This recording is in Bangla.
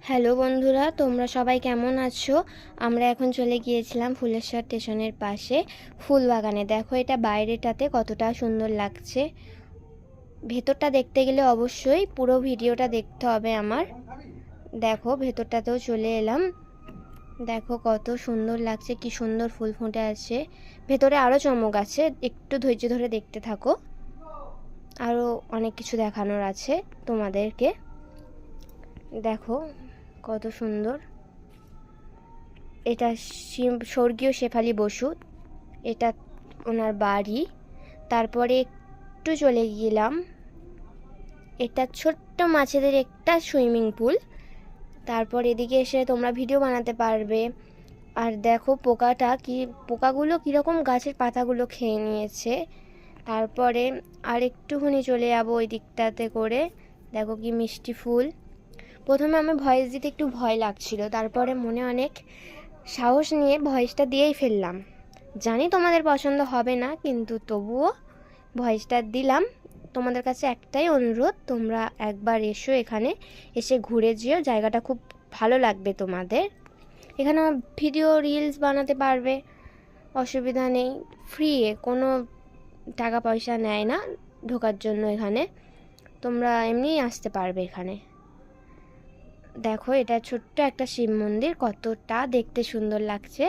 হ্যালো বন্ধুরা, তোমরা সবাই কেমন আছো? আমরা এখন চলে গিয়েছিলাম ফুলেশ্বর স্টেশনের পাশে ফুল বাগানে। দেখো এটা বাইরেটাতে কতটা সুন্দর লাগছে। ভেতরটা দেখতে গেলে অবশ্যই পুরো ভিডিওটা দেখতে হবে আমার। দেখো ভেতরটাতেও চলে এলাম। দেখো কত সুন্দর লাগছে, কি সুন্দর ফুল ফুটে আছে। ভেতরে আরও চমক আছে, একটু ধৈর্য ধরে দেখতে থাকো। আরও অনেক কিছু দেখানোর আছে তোমাদেরকে। দেখো কত সুন্দর। এটা স্বর্গীয় শেফালি বসু, এটা ওনার বাড়ি। তারপরে একটু চলে গেলাম, এটা ছোট্ট মাছেদের একটা সুইমিং পুল। তারপর এদিকে এসে তোমরা ভিডিও বানাতে পারবে। আর দেখো পোকাগুলো কীরকম গাছের পাতাগুলো খেয়ে নিয়েছে। তারপরে আর একটুখানি চলে যাবো ওই দিকটাতে করে। দেখো কি মিষ্টি ফুল। প্রথমে আমি ভয়েস দিতে একটু ভয় লাগছিল, তারপরে মনে অনেক সাহস নিয়ে ভয়েসটা দিয়েই ফেললাম। জানি তোমাদের পছন্দ হবে না, কিন্তু তবুও ভয়েসটা দিলাম। তোমাদের কাছে একটাই অনুরোধ, তোমরা একবার এসো, এখানে এসে ঘুরে যেও, জায়গাটা খুব ভালো লাগবে তোমাদের। এখানে ভিডিও রিলস বানাতে পারবে, অসুবিধা নেই। ফ্রি, কোনো টাকা পয়সা নেয় না ঢোকার জন্য। এখানে তোমরা এমনিই আসতে পারবে এখানে। দেখো এটা ছোট্ট একটা শিব মন্দির, কতটা দেখতে সুন্দর লাগছে।